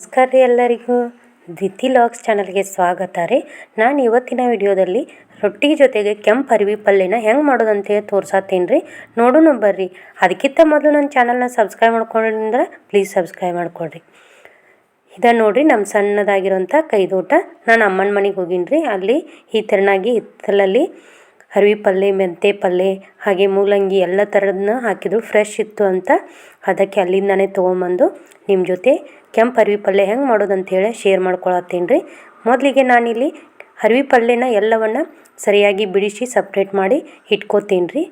ನಮಸ್ಕಾರ ರೀ ಎಲ್ಲರಿಗೂ ದಿತಿ ಲಾಗ್ಸ್ ಚಾನಲ್ಗೆ ಸ್ವಾಗತ ರೀ. ನಾನು ಇವತ್ತಿನ ವಿಡಿಯೋದಲ್ಲಿ ರೊಟ್ಟಿ ಜೊತೆಗೆ ಕೆಂಪು ಅರಿವಿ ಪಲ್ಯನ ಹೆಂಗೆ ಮಾಡೋದಂತೇಳಿ ತೋರ್ಸಾತೀನಿ ರೀ. ನೋಡೋಣ ಬರ್ರಿ. ಅದಕ್ಕಿಂತ ಮೊದಲು ನನ್ನ ಚಾನಲ್ನ ಸಬ್ಸ್ಕ್ರೈಬ್ ಮಾಡ್ಕೊಂಡ್ರೆ ಪ್ಲೀಸ್ ಸಬ್ಸ್ಕ್ರೈಬ್ ಮಾಡ್ಕೊಳ್ರಿ. ಇದನ್ನು ನೋಡಿರಿ, ನಮ್ಮ ಸಣ್ಣದಾಗಿರೋಂಥ ಕೈದೋಟ. ನಾನು ಅಮ್ಮನ ಮನೆಗೆ ಹೋಗೀನಿ ರೀ. ಅಲ್ಲಿ ಈ ತೆರನಾಗಿ ಹಿತ್ತಲಲ್ಲಿ ಅರಿವಿ ಪಲ್ಯ, ಮೆಂತೆ ಪಲ್ಯ, ಹಾಗೆ ಮೂಲಂಗಿ ಎಲ್ಲ ಥರದನ್ನ ಹಾಕಿದ್ರು. ಫ್ರೆಶ್ ಇತ್ತು ಅಂತ ಅದಕ್ಕೆ ಅಲ್ಲಿಂದನೇ ತೊಗೊಂಬಂದು ನಿಮ್ಮ ಜೊತೆ ಕೆಂಪು ಅರಿವಿ ಪಲ್ಯ ಹೆಂಗೆ ಮಾಡೋದಂತೇಳಿ ಶೇರ್ ಮಾಡ್ಕೊಳತ್ತೀನಿ ರೀ. ಮೊದಲಿಗೆ ನಾನಿಲ್ಲಿ ಅರಿವಿ ಪಲ್ಯನ ಎಲ್ಲವನ್ನು ಸರಿಯಾಗಿ ಬಿಡಿಸಿ ಸಪ್ರೇಟ್ ಮಾಡಿ ಇಟ್ಕೋತೀನಿ ರೀ.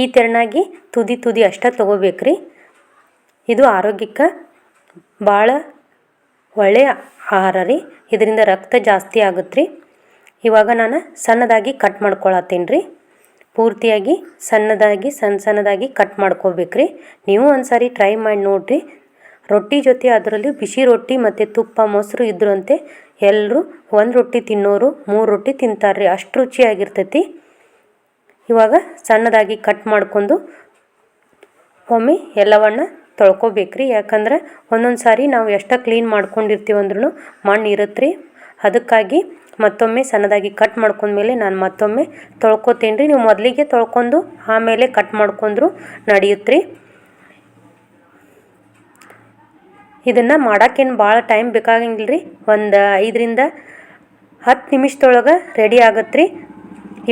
ಈ ತೆರನಾಗಿ ತುದಿ ಅಷ್ಟೇ ತೊಗೋಬೇಕ್ರಿ. ಇದು ಆರೋಗ್ಯಕ್ಕೆ ಭಾಳ ಒಳ್ಳೆಯ ಆಹಾರ ರೀ. ಇದರಿಂದ ರಕ್ತ ಜಾಸ್ತಿ ಆಗುತ್ತೆ ರೀ. ಇವಾಗ ನಾನು ಸಣ್ಣದಾಗಿ ಕಟ್ ಮಾಡ್ಕೊಳತ್ತೀನಿ ರೀ. ಪೂರ್ತಿಯಾಗಿ ಸಣ್ಣದಾಗಿ ಕಟ್ ಮಾಡ್ಕೋಬೇಕ್ರಿ. ನೀವು ಒಂದು ಸಾರಿ ಟ್ರೈ ಮಾಡಿ ನೋಡಿರಿ. ರೊಟ್ಟಿ ಜೊತೆ ಅದರಲ್ಲಿ ಬಿಸಿ ರೊಟ್ಟಿ ಮತ್ತು ತುಪ್ಪ ಮೊಸರು ಇದ್ರಂತೆ ಎಲ್ಲರೂ 1 ರೊಟ್ಟಿ ತಿನ್ನೋರು 3 ರೊಟ್ಟಿ ತಿಂತಾರೆ ರೀ. ಅಷ್ಟು ರುಚಿಯಾಗಿರ್ತೈತಿ. ಇವಾಗ ಸಣ್ಣದಾಗಿ ಕಟ್ ಮಾಡ್ಕೊಂಡು ಒಮ್ಮೆ ಎಲ್ಲವನ್ನು ತೊಳ್ಕೊಬೇಕ್ರಿ. ಯಾಕಂದ್ರೆ ಒಂದೊಂದು ಸಾರಿ ನಾವು ಎಷ್ಟು ಕ್ಲೀನ್ ಮಾಡ್ಕೊಂಡಿರ್ತೀವಿ ಅಂದ್ರೂ ಮಣ್ಣು ಇರುತ್ತೆ ರೀ. ಅದಕ್ಕಾಗಿ ಮತ್ತೊಮ್ಮೆ ಸಣ್ಣದಾಗಿ ಕಟ್ ಮಾಡ್ಕೊಂಡ್ಮೇಲೆ ನಾನು ಮತ್ತೊಮ್ಮೆ ತೊಳ್ಕೊತೀನಿ ರೀ. ನೀವು ಮೊದಲಿಗೆ ತೊಳ್ಕೊಂಡು ಆಮೇಲೆ ಕಟ್ ಮಾಡ್ಕೊಂಡ್ರು ನಡೆಯುತ್ತೆ ರೀ. ಇದನ್ನು ಮಾಡೋಕ್ಕೇನು ಭಾಳ ಟೈಮ್ ಬೇಕಾಗಂಗಿಲ್ಲ ರೀ. ಒಂದು 5ರಿಂದ 10 ನಿಮಿಷದೊಳಗೆ ರೆಡಿ ಆಗತ್ತೆ ರೀ.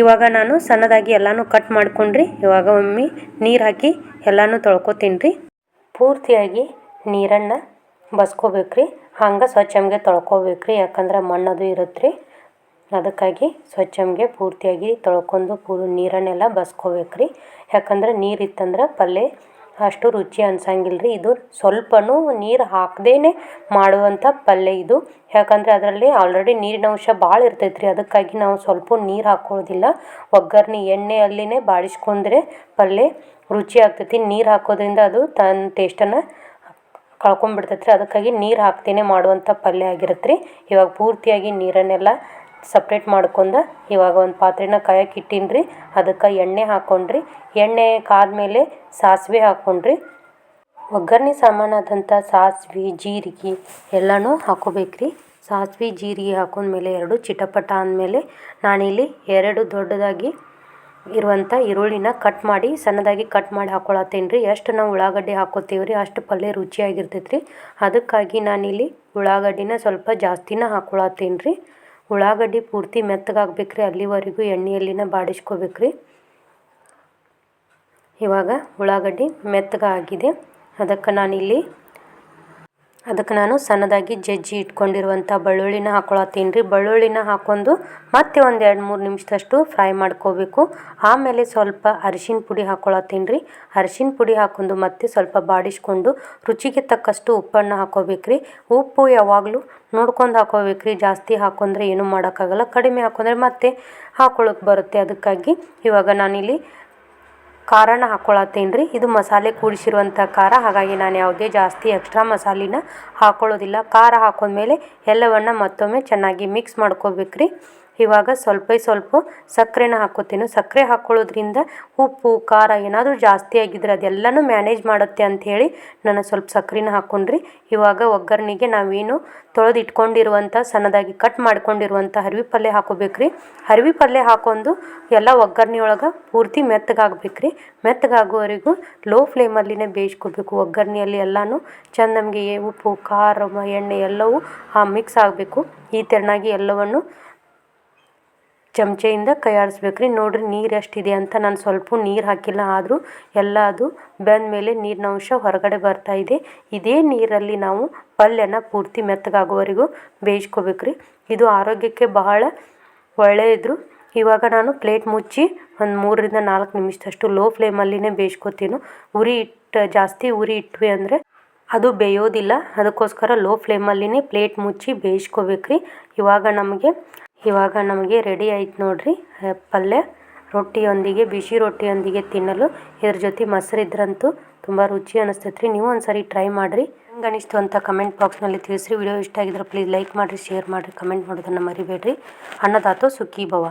ಇವಾಗ ನಾನು ಸಣ್ಣದಾಗಿ ಎಲ್ಲನೂ ಕಟ್ ಮಾಡ್ಕೊಂಡ್ರಿ. ಇವಾಗ ಒಮ್ಮೆ ನೀರು ಹಾಕಿ ಎಲ್ಲನೂ ತೊಳ್ಕೊತೀನಿ ರೀ. ಪೂರ್ತಿಯಾಗಿ ನೀರನ್ನು ಬಸ್ಕೋಬೇಕ್ರಿ. ಹಂಗೆ ಸ್ವಚ್ಛಂಗೆ ತೊಳ್ಕೊಬೇಕ್ರಿ. ಯಾಕಂದ್ರೆ ಮಣ್ಣದು ಇರುತ್ತೆ ರೀ. ಅದಕ್ಕಾಗಿ ಸ್ವಚ್ಛಂಗೆ ಪೂರ್ತಿಯಾಗಿ ತೊಳ್ಕೊಂಡು ನೀರನ್ನೆಲ್ಲ ಬಸ್ಕೋಬೇಕ್ರಿ. ಯಾಕಂದ್ರೆ ನೀರಿತ್ತಂದ್ರೆ ಪಲ್ಯ ಅಷ್ಟು ರುಚಿ ಅನ್ಸಂಗಿಲ್ಲ ರೀ. ಇದು ಸ್ವಲ್ಪನೂ ನೀರು ಹಾಕದೇನೆ ಮಾಡುವಂಥ ಪಲ್ಯ ಇದು. ಯಾಕಂದರೆ ಅದರಲ್ಲಿ ಆಲ್ರೆಡಿ ನೀರಿನ ಅಂಶ ಭಾಳ ಇರ್ತೈತೆ ರೀ. ಅದಕ್ಕಾಗಿ ನಾವು ಸ್ವಲ್ಪ ನೀರು ಹಾಕ್ಕೊಳ್ಳೋದಿಲ್ಲ. ಒಗ್ಗರಣೆ ಎಣ್ಣೆಯಲ್ಲಿನೇ ಬಾಡಿಸ್ಕೊಂಡ್ರೆ ಪಲ್ಯ ರುಚಿ ಆಗ್ತೈತಿ. ನೀರು ಹಾಕೋದ್ರಿಂದ ಅದು ತನ್ನ ಟೇಸ್ಟನ್ನು ಕಳ್ಕೊಂಡ್ಬಿಡ್ತೈತೆ ರೀ. ಅದಕ್ಕಾಗಿ ನೀರು ಹಾಕ್ತೇನೆ ಮಾಡುವಂಥ ಪಲ್ಯ ಆಗಿರುತ್ತೆ ರೀ. ಇವಾಗ ಪೂರ್ತಿಯಾಗಿ ನೀರನ್ನೆಲ್ಲ ಸಪ್ರೇಟ್ ಮಾಡ್ಕೊಂಡು ಇವಾಗ ಒಂದು ಪಾತ್ರೆನ ಕಾಯಕ್ಕೆ ಇಟ್ಟೀನಿ ರೀ. ಅದಕ್ಕೆ ಎಣ್ಣೆ ಹಾಕ್ಕೊಂಡ್ರಿ. ಎಣ್ಣೆ ಕಾದ್ಮೇಲೆ ಸಾಸಿವೆ ಹಾಕ್ಕೊಂಡ್ರಿ. ಒಗ್ಗರಣೆ ಸಾಮಾನಾದಂಥ ಸಾಸಿವೆ ಜೀರಿಗೆ ಎಲ್ಲನೂ ಹಾಕೋಬೇಕ್ರಿ. ಸಾಸಿವೆ ಜೀರಿಗೆ ಹಾಕೊಂಡ್ಮೇಲೆ 2 ಚಿಟಪಟ ಅಂದಮೇಲೆ ನಾನಿಲ್ಲಿ 2 ದೊಡ್ಡದಾಗಿ ಇರುವಂಥ ಈರುಳ್ಳಿನ ಸಣ್ಣದಾಗಿ ಕಟ್ ಮಾಡಿ ಹಾಕ್ಕೊಳತ್ತೇನೆ ರೀ. ಎಷ್ಟು ನಾವು ಉಳ್ಳಾಗಡ್ಡಿ ಹಾಕೋತೀವಿ ರೀ ಅಷ್ಟು ಪಲ್ಯ ರುಚಿಯಾಗಿರ್ತೈತೆ ರೀ. ಅದಕ್ಕಾಗಿ ನಾನಿಲ್ಲಿ ಉಳ್ಳಾಗಡ್ಡಿನ ಸ್ವಲ್ಪ ಜಾಸ್ತಿನ ಹಾಕ್ಕೊಳತ್ತೇನೆ ರೀ. ಉಳ್ಳಾಗಡ್ಡಿ ಪೂರ್ತಿ ಮೆತ್ತಗಾಗಬೇಕ್ರಿ. ಅಲ್ಲಿವರೆಗೂ ಎಣ್ಣೆಯಲ್ಲಿನ ಬಾಡಿಸ್ಕೋಬೇಕ್ರಿ. ಇವಾಗ ಉಳ್ಳಾಗಡ್ಡಿ ಮೆತ್ತಗಾಗಿದೆ. ಅದಕ್ಕೆ ನಾನು ಸಣ್ಣದಾಗಿ ಜಜ್ಜಿ ಇಟ್ಕೊಂಡಿರುವಂಥ ಬೆಳ್ಳುಳ್ಳಿನ ಹಾಕ್ಕೊಳತ್ತೀನಿ ರೀ. ಬೆಳ್ಳುಳ್ಳಿನ ಹಾಕ್ಕೊಂಡು ಮತ್ತೆ ಒಂದು 2-3 ನಿಮಿಷದಷ್ಟು ಫ್ರೈ ಮಾಡ್ಕೋಬೇಕು. ಆಮೇಲೆ ಸ್ವಲ್ಪ ಅರಿಶಿನ ಪುಡಿ ಹಾಕ್ಕೊಳತ್ತೀನಿ ರೀ. ಅರಿಶಿನ ಪುಡಿ ಹಾಕ್ಕೊಂಡು ಮತ್ತೆ ಸ್ವಲ್ಪ ಬಾಡಿಸ್ಕೊಂಡು ರುಚಿಗೆ ತಕ್ಕಷ್ಟು ಉಪ್ಪನ್ನು ಹಾಕ್ಕೋಬೇಕ್ರಿ. ಉಪ್ಪು ಯಾವಾಗಲೂ ನೋಡ್ಕೊಂಡು ಹಾಕ್ಕೋಬೇಕ್ರಿ. ಜಾಸ್ತಿ ಹಾಕೊಂಡ್ರೆ ಏನೂ ಮಾಡೋಕ್ಕಾಗಲ್ಲ. ಕಡಿಮೆ ಹಾಕೊಂಡ್ರೆ ಮತ್ತೆ ಹಾಕ್ಕೊಳ್ಳೋಕೆ ಬರುತ್ತೆ. ಅದಕ್ಕಾಗಿ ಇವಾಗ ನಾನಿಲ್ಲಿ ಖಾರನ ಹಾಕ್ಕೊಳತ್ತೀನಿ ರೀ. ಇದು ಮಸಾಲೆ ಕೂಡಿಸಿರುವಂಥ ಖಾರ. ಹಾಗಾಗಿ ನಾನು ಯಾವುದೇ ಜಾಸ್ತಿ ಎಕ್ಸ್ಟ್ರಾ ಮಸಾಲಿನ ಹಾಕ್ಕೊಳ್ಳೋದಿಲ್ಲ. ಖಾರ ಹಾಕೊಂಡ್ಮೇಲೆ ಎಲ್ಲವನ್ನು ಮತ್ತೊಮ್ಮೆ ಚೆನ್ನಾಗಿ ಮಿಕ್ಸ್ ಮಾಡ್ಕೋಬೇಕ್ರಿ. ಇವಾಗ ಸ್ವಲ್ಪ ಸಕ್ಕರೆನ ಹಾಕ್ಕೋತೀನಿ. ಸಕ್ಕರೆ ಹಾಕ್ಕೊಳ್ಳೋದ್ರಿಂದ ಉಪ್ಪು ಖಾರ ಏನಾದರೂ ಜಾಸ್ತಿ ಆಗಿದ್ರೆ ಅದೆಲ್ಲನೂ ಮ್ಯಾನೇಜ್ ಮಾಡುತ್ತೆ ಅಂಥೇಳಿ ನಾನು ಸ್ವಲ್ಪ ಸಕ್ಕರೆನ ಹಾಕ್ಕೊಂಡ್ರಿ. ಇವಾಗ ಒಗ್ಗರಣೆಗೆ ನಾವೇನು ತೊಳೆದಿಟ್ಕೊಂಡಿರುವಂಥ ಸಣ್ಣದಾಗಿ ಕಟ್ ಮಾಡ್ಕೊಂಡಿರುವಂಥ ಅರಿವಿ ಪಲ್ಯ ಹಾಕೋಬೇಕ್ರಿ. ಅರಿವಿ ಪಲ್ಯ ಹಾಕೊಂಡು ಎಲ್ಲ ಒಗ್ಗರಣೆಯೊಳಗೆ ಪೂರ್ತಿ ಮೆತ್ತಗಾಗಬೇಕ್ರಿ. ಮೆತ್ತಗಾಗುವವರೆಗೂ ಲೋ ಫ್ಲೇಮಲ್ಲಿನೇ ಬೇಯಿಸ್ಕೋಬೇಕು. ಒಗ್ಗರಣೆಯಲ್ಲಿ ಎಲ್ಲನೂ ಚೆಂದ ನಮಗೆ ಉಪ್ಪು ಖಾರ ಎಣ್ಣೆ ಎಲ್ಲವೂ ಮಿಕ್ಸ್ ಆಗಬೇಕು. ಈ ತೆರನಾಗಿ ಎಲ್ಲವನ್ನು ಚಮಚೆಯಿಂದ ಕೈ ಆಡಿಸ್ಬೇಕ್ರಿ. ನೋಡಿರಿ ನೀರು ಎಷ್ಟಿದೆ ಅಂತ. ನಾನು ಸ್ವಲ್ಪ ನೀರು ಹಾಕಿಲ್ಲ. ಆದರೂ ಎಲ್ಲ ಅದು ಬೆಂದಮೇಲೆ ನೀರಿನ ಅಂಶ ಹೊರಗಡೆ ಬರ್ತಾ ಇದೆ. ಇದೇ ನೀರಲ್ಲಿ ನಾವು ಪಲ್ಯನ ಪೂರ್ತಿ ಮೆತ್ತಗಾಗುವವರೆಗೂ ಬೇಯಿಸ್ಕೋಬೇಕ್ರಿ. ಇದು ಆರೋಗ್ಯಕ್ಕೆ ಬಹಳ ಒಳ್ಳೆಯದು. ಇವಾಗ ನಾನು ಪ್ಲೇಟ್ ಮುಚ್ಚಿ ಒಂದು 3ರಿಂದ 4 ನಿಮಿಷದಷ್ಟು ಲೋ ಫ್ಲೇಮಲ್ಲಿನೇ ಬೇಯಿಸ್ಕೋತೀನಿ. ಜಾಸ್ತಿ ಉರಿ ಇಟ್ವಿ ಅಂದರೆ ಅದು ಬೇಯೋದಿಲ್ಲ. ಅದಕ್ಕೋಸ್ಕರ ಲೋ ಫ್ಲೇಮಲ್ಲಿನೇ ಪ್ಲೇಟ್ ಮುಚ್ಚಿ ಬೇಯಿಸ್ಕೋಬೇಕ್ರಿ. ಇವಾಗ ನಮಗೆ ರೆಡಿ ಆಯ್ತು ನೋಡ್ರಿ ಪಲ್ಯ. ಬಿಸಿ ರೊಟ್ಟಿಯೊಂದಿಗೆ ತಿನ್ನಲು ಇದ್ರ ಜೊತೆ ಮೊಸರು ಇದ್ರಂತೂ ತುಂಬ ರುಚಿ ಅನಿಸ್ತೈತೆ ರೀ. ನೀವು ಒಂದ್ಸರಿ ಟ್ರೈ ಮಾಡಿರಿ. ಹೆಂಗೆ ಅನಿಸ್ತು ಅಂತ ಕಮೆಂಟ್ ಬಾಕ್ಸ್ನಲ್ಲಿ ತಿಳಿಸ್ರಿ. ವಿಡಿಯೋ ಇಷ್ಟ ಆಗಿದ್ರೆ ಪ್ಲೀಸ್ ಲೈಕ್ ಮಾಡಿರಿ, ಶೇರ್ ಮಾಡಿರಿ, ಕಮೆಂಟ್ ಮಾಡೋದನ್ನು ಮರಿಬೇಡ್ರಿ. ಅನ್ನದಾತೋ ಸುಖೀ ಭವ.